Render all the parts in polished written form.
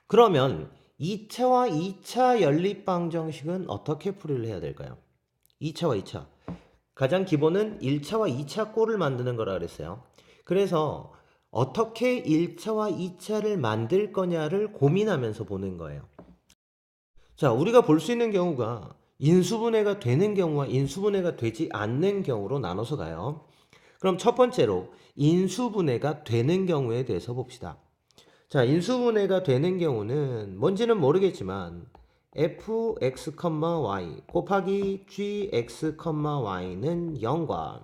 그러면 2차와 2차 연립방정식은 어떻게 풀이를 해야 될까요? 2차와 2차. 가장 기본은 1차와 2차 꼴을 만드는 거라 그랬어요. 그래서 어떻게 1차와 2차를 만들 거냐를 고민하면서 보는 거예요. 자, 우리가 볼 수 있는 경우가 인수분해가 되는 경우와 인수분해가 되지 않는 경우로 나눠서 가요. 그럼 첫 번째로 인수분해가 되는 경우에 대해서 봅시다. 자, 인수분해가 되는 경우는 뭔지는 모르겠지만 fx, y 곱하기 gx, y는 0과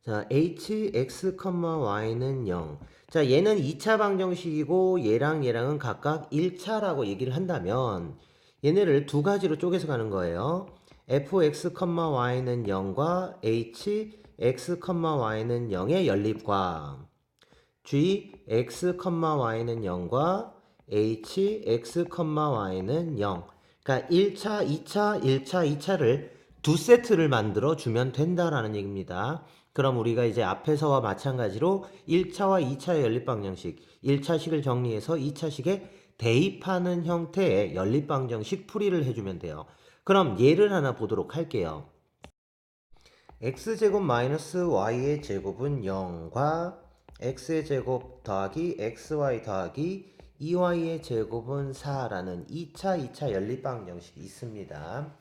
자, hx, y는 0. 자, 얘는 2차 방정식이고 얘랑은 각각 1차라고 얘기를 한다면 얘네를 두 가지로 쪼개서 가는 거예요. fx, y는 0과 hx, y는 0의 연립과 g, x, y는 0과 h, x, y는 0. 그러니까 1차, 2차, 1차, 2차를 두 세트를 만들어 주면 된다라는 얘기입니다. 그럼 우리가 이제 앞에서와 마찬가지로 1차와 2차의 연립방정식, 1차식을 정리해서 2차식에 대입하는 형태의 연립방정식 풀이를 해주면 돼요. 그럼 예를 하나 보도록 할게요. x제곱 마이너스 y의 제곱은 0과 x의 제곱 더하기 xy 더하기 2y의 제곱은 4라는 2차 연립방정식이 있습니다.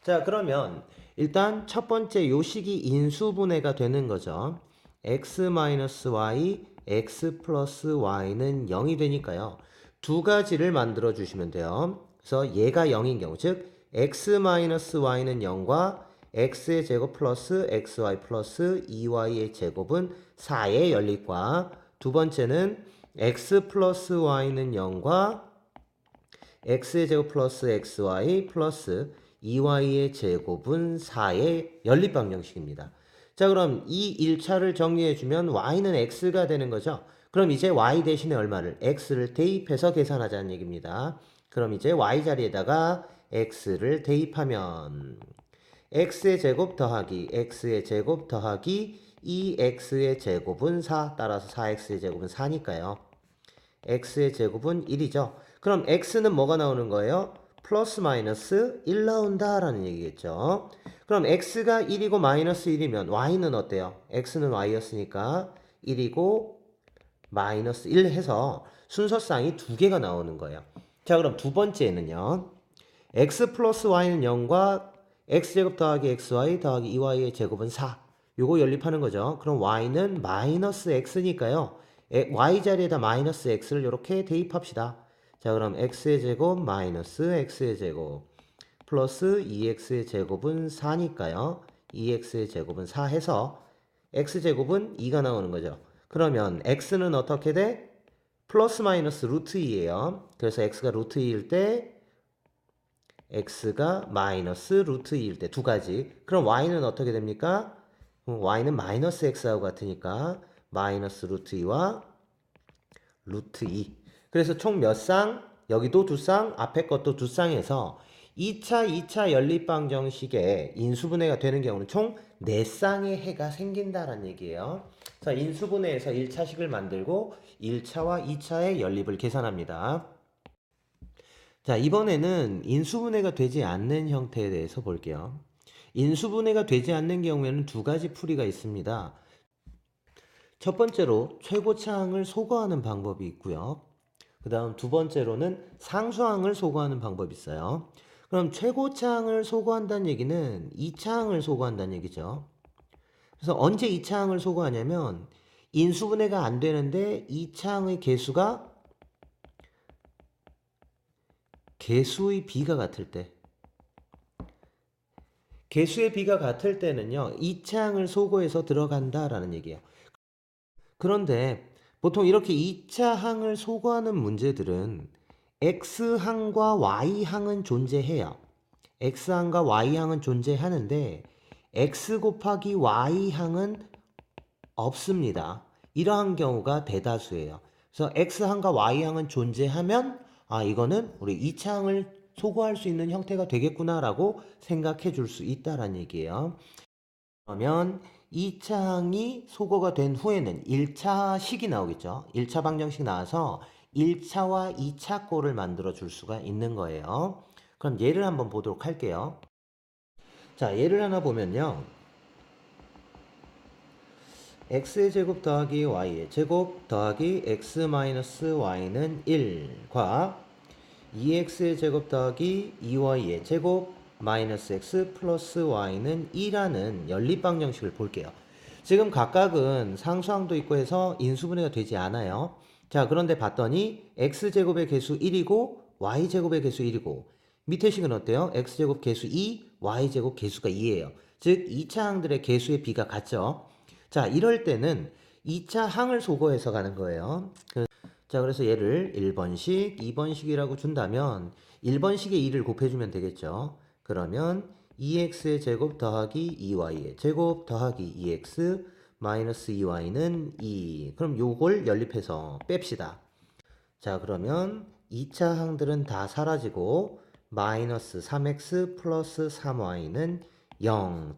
자, 그러면 일단 첫 번째 요식이 인수분해가 되는 거죠. x-y, x 플러스 y는 0이 되니까요. 두 가지를 만들어 주시면 돼요. 그래서 얘가 0인 경우, 즉 x-y는 0과 x의 제곱 플러스 xy 플러스 2y의 제곱은 4의 연립과 두 번째는 x 플러스 y는 0과 x의 제곱 플러스 xy 플러스 2y의 제곱은 4의 연립방정식입니다. 자, 그럼 이 1차를 정리해주면 y는 x가 되는 거죠. 그럼 이제 y 대신에 얼마를? x를 대입해서 계산하자는 얘기입니다. 그럼 이제 y 자리에다가 x를 대입하면 x의 제곱 더하기 x의 제곱 더하기 2x의 제곱은 4 따라서 4x의 제곱은 4니까요. x의 제곱은 1이죠. 그럼 x는 뭐가 나오는 거예요? 플러스 마이너스 1 나온다라는 얘기겠죠. 그럼 x가 1이고 마이너스 1이면 y는 어때요? x는 y였으니까 1이고 마이너스 1 해서 순서쌍이 두 개가 나오는 거예요. 자, 그럼 두 번째는요. x 플러스 y는 0과 x제곱 더하기 xy 더하기 2y의 제곱은 4. 요거 연립하는 거죠. 그럼 y는 마이너스 x니까요. y 자리에다 마이너스 x를 이렇게 대입합시다. 자, 그럼 x의 제곱 마이너스 x의 제곱 플러스 2x의 제곱은 4니까요. 2x의 제곱은 4 해서 x제곱은 2가 나오는 거죠. 그러면 x는 어떻게 돼? 플러스 마이너스 루트 2예요. 그래서 x가 루트 2일 때 x가 마이너스 루트 2일 때 두 가지. 그럼 y는 어떻게 됩니까? y는 마이너스 x하고 같으니까 마이너스 루트 2와 루트 2. 그래서 총 몇 쌍? 여기도 두 쌍, 앞에 것도 두 쌍에서 2차 연립방정식에 인수분해가 되는 경우는 총 4쌍의 해가 생긴다라는 얘기예요. 자, 인수분해에서 1차식을 만들고 1차와 2차의 연립을 계산합니다. 자, 이번에는 인수분해가 되지 않는 형태에 대해서 볼게요. 인수분해가 되지 않는 경우에는 두 가지 풀이가 있습니다. 첫 번째로 최고차항을 소거하는 방법이 있고요. 그 다음 두 번째로는 상수항을 소거하는 방법이 있어요. 그럼 최고차항을 소거한다는 얘기는 2차항을 소거한다는 얘기죠. 그래서 언제 2차항을 소거하냐면 인수분해가 안 되는데 2차항의 개수의 비가 같을 때, 개수의 비가 같을 때는요 2차항을 소거해서 들어간다라는 얘기예요. 그런데 보통 이렇게 2차항을 소거하는 문제들은 X항과 Y항은 존재해요. X항과 Y항은 존재하는데 X 곱하기 Y항은 없습니다. 이러한 경우가 대다수예요. 그래서 X항과 Y항은 존재하면 이거는 우리 2차항을 소거할 수 있는 형태가 되겠구나라고 생각해 줄 수 있다라는 얘기예요. 그러면 2차항이 소거가 된 후에는 1차식이 나오겠죠. 1차 방정식 나와서 1차와 2차 꼴을 만들어 줄 수가 있는 거예요. 그럼 예를 한번 보도록 할게요. 자, 예를 하나 보면요. x의 제곱 더하기 y의 제곱 더하기 x 마이너스 y는 1과 2x의 제곱 더하기 2y의 제곱 마이너스 x 플러스 y는 2라는 연립방정식을 볼게요. 지금 각각은 상수항도 있고 해서 인수분해가 되지 않아요. 자, 그런데 봤더니 x제곱의 개수 1이고 y제곱의 개수 1이고 밑에 식은 어때요? x제곱 개수 2, y제곱 개수가 2예요. 즉 2차 항들의 개수의 비가 같죠. 자, 이럴 때는 2차 항을 소거해서 가는 거예요. 자, 그래서 얘를 1번식, 2번식이라고 준다면 1번식에 2를 곱해주면 되겠죠. 그러면 2x의 제곱 더하기 2y의 제곱 더하기 2x 마이너스 2y는 2. 그럼 요걸 연립해서 뺍시다. 자, 그러면 2차 항들은 다 사라지고 마이너스 3x 플러스 3y는 0.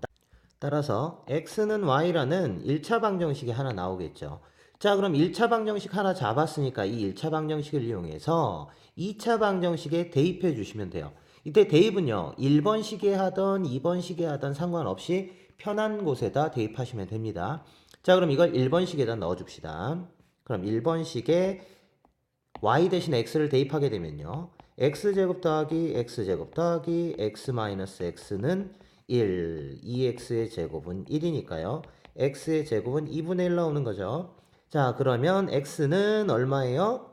따라서 x는 y라는 1차 방정식이 하나 나오겠죠. 자, 그럼 1차 방정식 하나 잡았으니까 이 1차 방정식을 이용해서 2차 방정식에 대입해 주시면 돼요. 이때 대입은요, 1번식에 하던 2번식에 하던 상관없이 편한 곳에다 대입하시면 됩니다. 자, 그럼 이걸 1번식에다 넣어줍시다. 그럼 1번식에 y 대신 x를 대입하게 되면요, x제곱 더하기 x제곱 더하기 x 마이너스 x는 1, 2x의 제곱은 1이니까요. x의 제곱은 2분의 1 나오는 거죠. 자, 그러면 x는 얼마예요?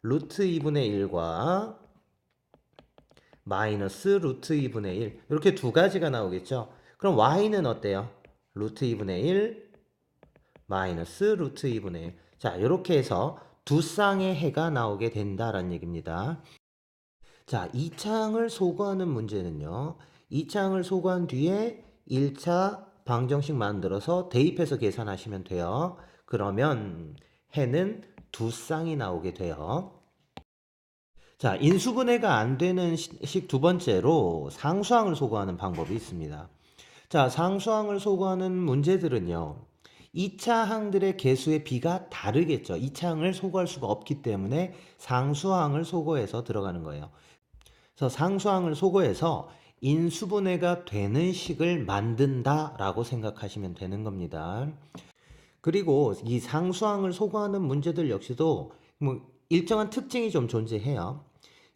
루트 2분의 1과 마이너스 루트 2분의 1 이렇게 두 가지가 나오겠죠. 그럼 y는 어때요? 루트 2분의 1 마이너스 루트 2분의 1. 자, 이렇게 해서 두 쌍의 해가 나오게 된다라는 얘기입니다. 자, 2차항을 소거하는 문제는요. 2차항을 소거한 뒤에 1차 방정식 만들어서 대입해서 계산하시면 돼요. 그러면 해는 두 쌍이 나오게 돼요. 자, 인수분해가 안 되는 식 두 번째로 상수항을 소거하는 방법이 있습니다. 자, 상수항을 소거하는 문제들은요. 2차 항들의 개수의 비가 다르겠죠. 2차 항을 소거할 수가 없기 때문에 상수항을 소거해서 들어가는 거예요. 그래서 상수항을 소거해서 인수분해가 되는 식을 만든다라고 생각하시면 되는 겁니다. 그리고 이 상수항을 소거하는 문제들 역시도 뭐 일정한 특징이 좀 존재해요.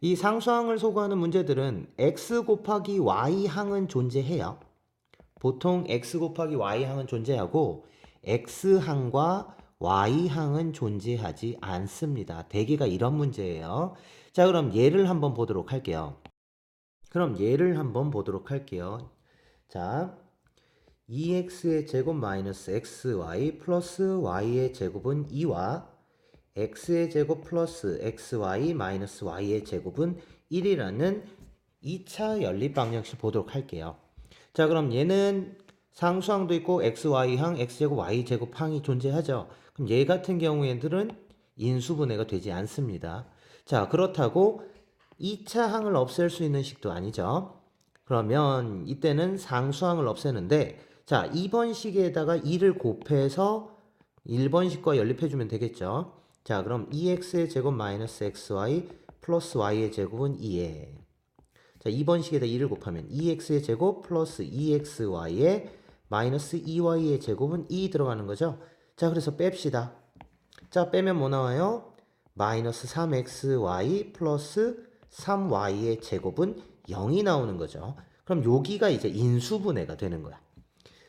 이 상수항을 소거하는 문제들은 x 곱하기 y 항은 존재해요. 보통 x 곱하기 y 항은 존재하고 x 항과 y 항은 존재하지 않습니다. 대개가 이런 문제예요. 자, 그럼 예를 한번 보도록 할게요. 자, 2x의 제곱 마이너스 xy 플러스 y의 제곱은 2와 x의 제곱 플러스 xy 마이너스 y의 제곱은 1이라는 2차 연립 방정식 보도록 할게요. 자, 그럼 얘는 상수항도 있고 xy항, x제곱, y제곱 항이 존재하죠. 그럼 얘 같은 경우에들은 인수분해가 되지 않습니다. 자, 그렇다고 2차 항을 없앨 수 있는 식도 아니죠. 그러면 이때는 상수항을 없애는데, 자, 2번 식에다가 2를 곱해서 1번 식과 연립해주면 되겠죠. 자, 그럼 2x의 제곱 마이너스 xy 플러스 y의 제곱은 2에. 자, 2번 식에다 2를 곱하면 2x의 제곱 플러스 2xy의 마이너스 2y의 제곱은 2 들어가는 거죠. 자, 그래서 뺍시다. 자, 빼면 뭐 나와요? 마이너스 3xy 플러스 3y의 제곱은 0이 나오는 거죠. 그럼 여기가 이제 인수분해가 되는 거야.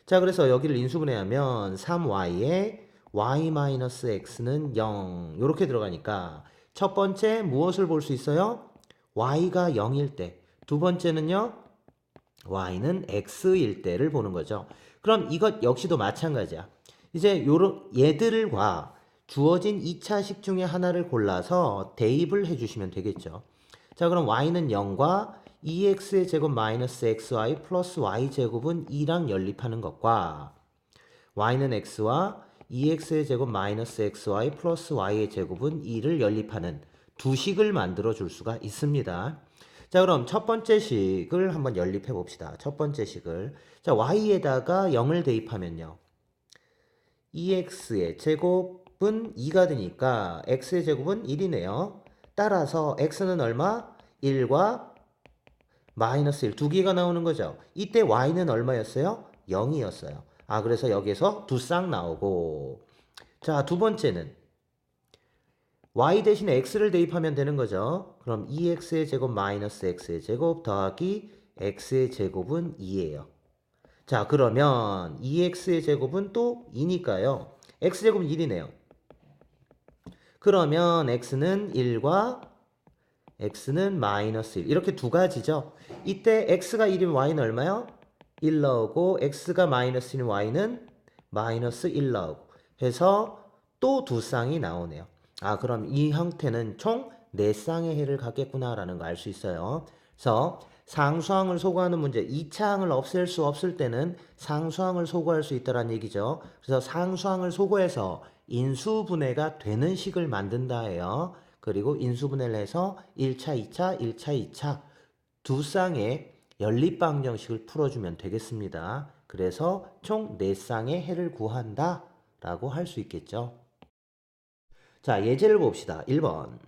자, 그래서 여기를 인수분해하면 3y의 y-x는 0 이렇게 들어가니까 첫 번째 무엇을 볼 수 있어요? y가 0일 때. 두 번째는요. y는 x일 때를 보는 거죠. 그럼 이것 역시도 마찬가지야. 이제 얘들과 주어진 2차식 중에 하나를 골라서 대입을 해주시면 되겠죠. 자, 그럼 y는 0과 2x의 제곱 마이너스 xy 플러스 y제곱은 2랑 연립하는 것과 y는 x와 2x의 제곱 마이너스 xy 플러스 y의 제곱은 2를 연립하는 두 식을 만들어 줄 수가 있습니다. 자, 그럼 첫 번째 식을 한번 연립해 봅시다. 첫 번째 식을. 자, y에다가 0을 대입하면요. 2x의 제곱은 제곱은 2가 되니까 x의 제곱은 1이네요. 따라서 x는 얼마? 1과 마이너스 1 두 개가 나오는 거죠. 이때 y는 얼마였어요? 0이었어요. 아, 그래서 여기에서 두 쌍 나오고. 자, 두 번째는 y 대신에 x를 대입하면 되는 거죠. 그럼 2x의 제곱 마이너스 x의 제곱 더하기 x의 제곱은 2예요. 자, 그러면 2x의 제곱은 또 2니까요. x제곱은 1이네요. 그러면 x는 1과 x는 마이너스 1. 이렇게 두 가지죠. 이때 x가 1이면 y는 얼마요? 1 나오고 x가 마이너스 1이면 y는 마이너스 1 나오고 해서 또 두 쌍이 나오네요. 아, 그럼 이 형태는 총 4쌍의 해를 갖겠구나라는 거 알 수 있어요. 그래서 상수항을 소거하는 문제, 2차항을 없앨 수 없을 때는 상수항을 소거할 수 있다는 얘기죠. 그래서 상수항을 소거해서 인수분해가 되는 식을 만든다 해요. 그리고 인수분해를 해서 1차, 2차, 1차, 2차 두 쌍의 연립방정식을 풀어주면 되겠습니다. 그래서 총 4쌍의 해를 구한다 라고 할 수 있겠죠. 자, 예제를 봅시다. 1번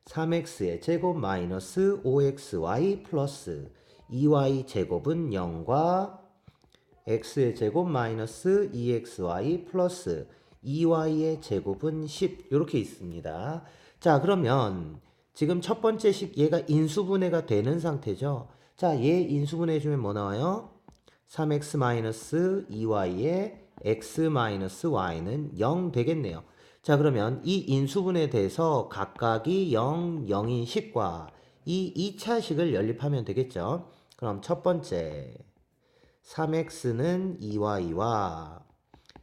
3x의 제곱 마이너스 5xy 플러스 2y 제곱은 0과 x의 제곱 마이너스 2xy 플러스 2y의 제곱은 10 이렇게 있습니다. 자, 그러면 지금 첫 번째 식 얘가 인수분해가 되는 상태죠. 자, 얘 인수분해 주면 뭐 나와요? 3x 마이너스 2y의 x 마이너스 y는 0 되겠네요. 자, 그러면 이 인수분해에 대해서 각각이 0, 0인 식과 이 2차 식을 연립하면 되겠죠. 그럼 첫 번째 3x는 2y와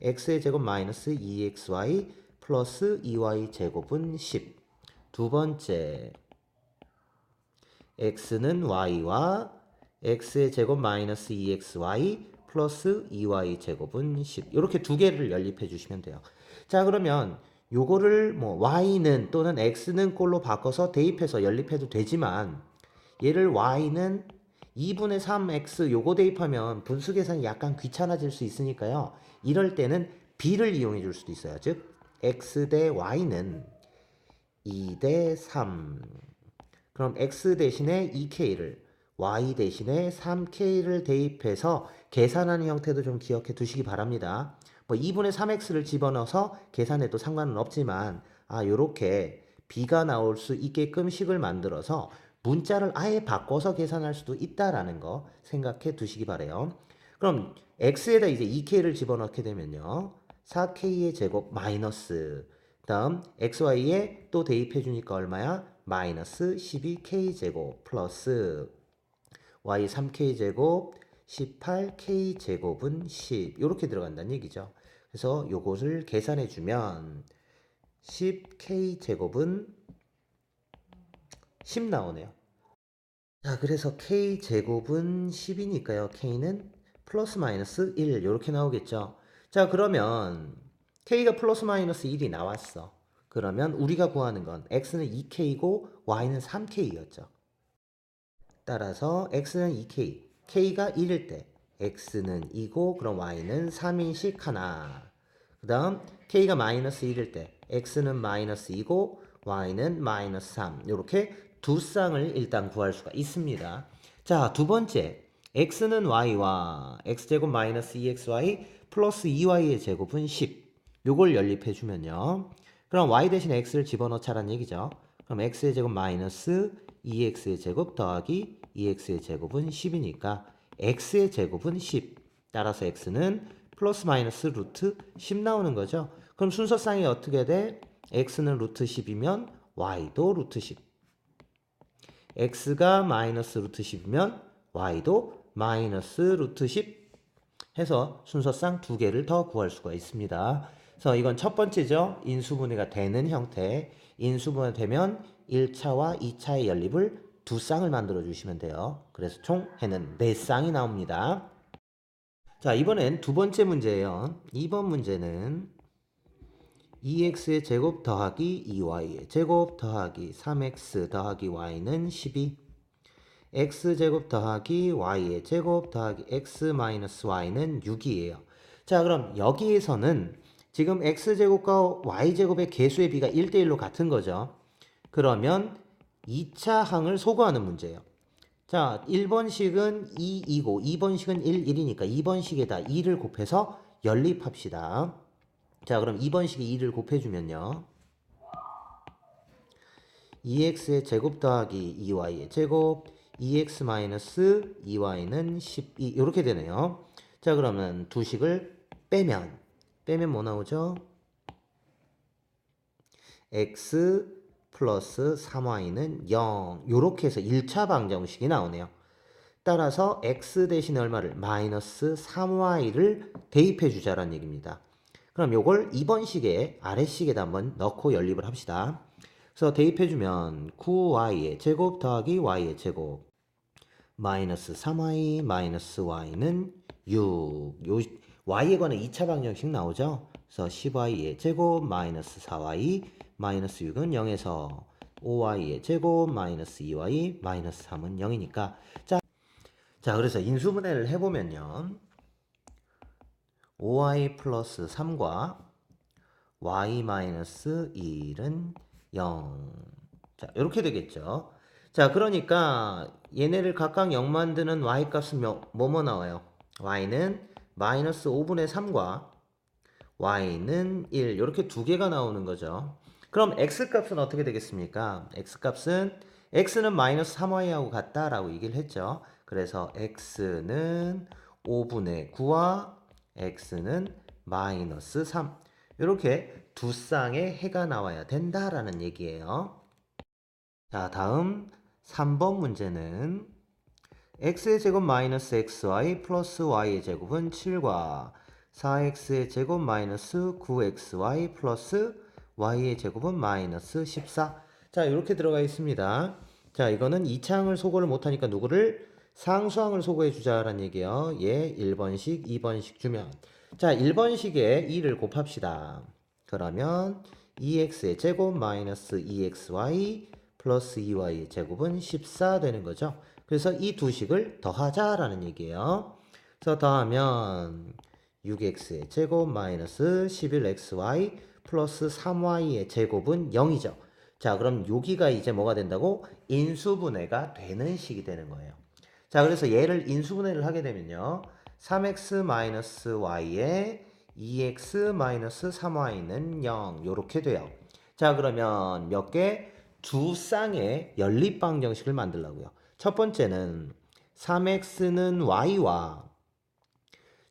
x의 제곱 마이너스 2xy 플러스 2y 제곱은 10. 두 번째 x는 y와 x의 제곱 마이너스 2xy 플러스 2y 제곱은 10. 이렇게 두 개를 연립해 주시면 돼요. 자, 그러면 요거를 뭐 y는 또는 x는 꼴로 바꿔서 대입해서 연립해도 되지만 얘를 y는 2분의 3x 요거 대입하면 분수 계산이 약간 귀찮아질 수 있으니까요. 이럴 때는 b를 이용해 줄 수도 있어요. 즉 x 대 y는 2 대 3. 그럼 x 대신에 2k를 y 대신에 3k를 대입해서 계산하는 형태도 좀 기억해 두시기 바랍니다. 뭐 2분의 3x를 집어넣어서 계산해도 상관은 없지만 요렇게 b가 나올 수 있게끔 식을 만들어서 문자를 아예 바꿔서 계산할 수도 있다라는 거 생각해 두시기 바래요. 그럼 x에다 이제 2k를 집어넣게 되면요. 4k의 제곱 마이너스 다음 xy에 또 대입해 주니까 얼마야? 마이너스 12k 제곱 플러스 y 3k 제곱 18k 제곱은 10 이렇게 들어간다는 얘기죠. 그래서 요것을 계산해 주면 10k 제곱은 10 나오네요. 자, 그래서 k 제곱은 10이니까요. k는 플러스 마이너스 1 이렇게 나오겠죠. 자, 그러면 k가 플러스 마이너스 1이 나왔어. 그러면 우리가 구하는 건 x는 2k이고 y는 3k였죠. 따라서 x는 2k, k가 1일 때 x는 2고 그럼 y는 3인씩 하나. 그 다음 k가 마이너스 1일 때 x는 마이너스 2고 y는 마이너스 3. 이렇게 두 쌍을 일단 구할 수가 있습니다. 자, 두 번째 x는 y와 x제곱 마이너스 2xy 플러스 2y의 제곱은 10. 요걸 연립해 주면요. 그럼 y 대신 x를 집어넣자라는 얘기죠. 그럼 x의 제곱 마이너스 2x의 제곱 더하기 2x의 제곱은 10이니까 x의 제곱은 10. 따라서 x는 플러스 마이너스 루트 10 나오는 거죠. 그럼 순서상이 어떻게 돼? x는 루트 10이면 y도 루트 10. x가 마이너스 루트 10이면 y도 마이너스 루트 10 해서 순서상 두 개를 더 구할 수가 있습니다. 그래서 이건 첫 번째죠. 인수분해가 되는 형태. 인수분해 되면 1차와 2차의 연립을 두 쌍을 만들어 주시면 돼요. 그래서 총 해는 4쌍이 나옵니다. 자, 이번엔 두 번째 문제예요. 2번 문제는 2x의 제곱 더하기 2y의 제곱 더하기 3x 더하기 y는 12. x제곱 더하기 y의 제곱 더하기 x 마이너스 y는 6이에요. 자, 그럼 여기에서는 지금 x제곱과 y제곱의 개수의 비가 1대1로 같은 거죠. 그러면 2차 항을 소거하는 문제예요. 자, 1번식은 2이고 2번식은 1, 1이니까 2번식에다 2를 곱해서 연립합시다. 자, 그럼 2번식에 2를 곱해주면요. 2x의 제곱 더하기 2y의 제곱 2x 마이너스 2y는 12 이렇게 되네요. 자, 그러면 두 식을 빼면 뭐 나오죠? x 플러스 3y는 0 이렇게 해서 1차 방정식이 나오네요. 따라서 x 대신에 얼마를? 마이너스 3y를 대입해 주자라는 얘기입니다. 그럼 요걸 2번 식에 아래식에다 한번 넣고 연립을 합시다. 그래서 대입해 주면 9y의 제곱 더하기 y의 제곱 마이너스 3y 마이너스 y는 6. 요 y에 관한 2차 방정식 나오죠? 그래서 10y의 제곱 마이너스 4y 마이너스 6은 0에서 5y의 제곱 마이너스 2y 마이너스 3은 0이니까 자, 그래서 인수분해를 해보면요. 5y 플러스 3과 y 마이너스 1은 0. 자, 이렇게 되겠죠. 자, 그러니까 얘네를 각각 0 만드는 y 값은 뭐뭐 나와요? y는 마이너스 5분의 3과 y는 1. 이렇게 두 개가 나오는 거죠. 그럼 x 값은 어떻게 되겠습니까? x 값은 x는 마이너스 3y하고 같다라고 얘기를 했죠. 그래서 x는 5분의 9와 x는 마이너스 3. 이렇게 두 쌍의 해가 나와야 된다라는 얘기예요. 자, 다음 3번 문제는 x의 제곱 마이너스 xy 플러스 y의 제곱은 7과 4x의 제곱 마이너스 9xy 플러스 y의 제곱은 마이너스 14. 자, 이렇게 들어가 있습니다. 자, 이거는 2차항을 소거를 못하니까 누구를? 상수항을 소거해 주자라는 얘기예요. 예, 1번식, 2번식 주면. 자, 1번식에 2를 곱합시다. 그러면 2x의 제곱 마이너스 2xy 플러스 2y의 제곱은 14 되는 거죠. 그래서 이 두 식을 더하자라는 얘기예요. 그래서 더하면 6x의 제곱 마이너스 11xy 플러스 3y의 제곱은 0이죠. 자, 그럼 여기가 이제 뭐가 된다고? 인수분해가 되는 식이 되는 거예요. 자, 그래서 얘를 인수분해를 하게 되면요. 3x 마이너스 y에 2x 마이너스 3y는 0 이렇게 돼요. 자, 그러면 몇 개? 두 쌍의 연립방정식을 만들라고요. 첫 번째는 3x는 y와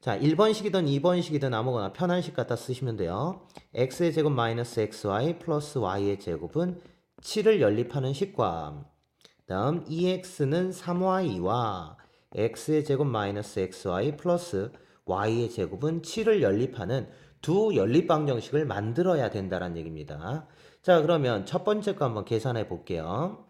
자, 1번식이든 2번식이든 아무거나 편한 식 갖다 쓰시면 돼요. x의 제곱 마이너스 xy 플러스 y의 제곱은 7을 연립하는 식과 다음 2x는 3y와 x의 제곱 마이너스 xy 플러스 y의 제곱은 7을 연립하는 두 연립방정식을 만들어야 된다는 얘기입니다. 자, 그러면 첫 번째 거 한번 계산해 볼게요.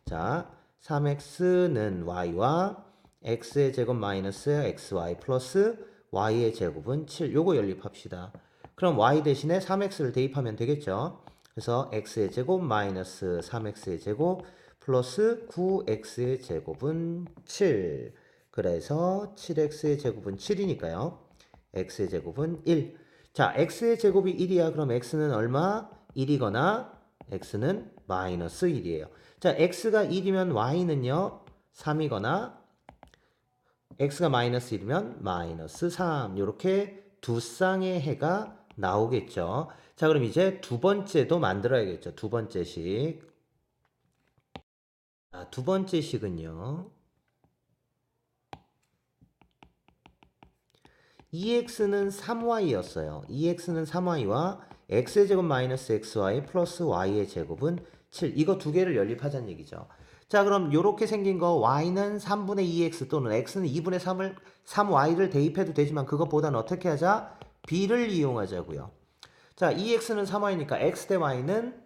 자, 3x는 y와 x의 제곱 마이너스 xy 플러스 y의 제곱은 7. 요거 연립합시다. 그럼 y 대신에 3x를 대입하면 되겠죠. 그래서 x의 제곱 마이너스 3x의 제곱 플러스 9x의 제곱은 7. 그래서 7x의 제곱은 7이니까요. x의 제곱은 1. 자, x의 제곱이 1이야. 그럼 x는 얼마? 1이거나 x는 마이너스 1이에요. 자, x가 1이면 y는요. 3이거나 x가 마이너스 1이면 마이너스 3. 이렇게 두 쌍의 해가 나오겠죠. 자, 그럼 이제 두 번째도 만들어야겠죠. 두 번째 식. 자, 두 번째 식은요. 2x는 3y였어요. 2x는 3y와 x의 제곱 마이너스 xy 플러스 y의 제곱은 7. 이거 두 개를 연립하자는 얘기죠. 자, 그럼 이렇게 생긴 거 y는 3분의 2x 또는 x는 2분의 3y를 대입해도 되지만 그것보다는 어떻게 하자? b를 이용하자고요. 자, 2x는 3y니까 x 대 y는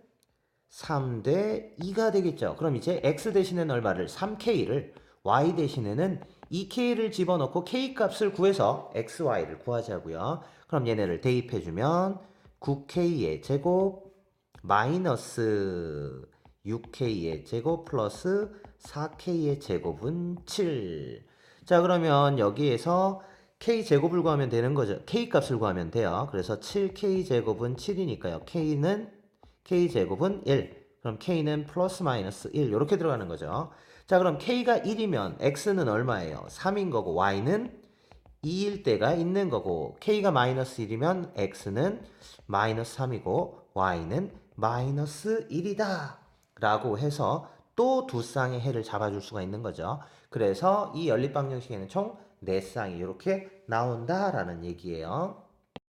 3대 2가 되겠죠. 그럼 이제 x 대신에는 얼마를? 3k를 y 대신에는 2k를 집어넣고 k 값을 구해서 xy를 구하자고요. 그럼 얘네를 대입해주면 9k의 제곱 마이너스 6k의 제곱 플러스 4k의 제곱은 7. 자, 그러면 여기에서 k제곱을 구하면 되는 거죠. k값을 구하면 돼요. 그래서 7k제곱은 7이니까요. k제곱은 1. 그럼 k는 플러스 마이너스 1 이렇게 들어가는 거죠. 자, 그럼 k가 1이면 x는 얼마예요? 3인 거고 y는 2일 때가 있는 거고 k가 마이너스 1이면 x는 마이너스 3이고 y는 마이너스 1이다 라고 해서 또 두 쌍의 해를 잡아줄 수가 있는 거죠. 그래서 이 연립방정식에는 총 4쌍이 이렇게 나온다라는 얘기예요.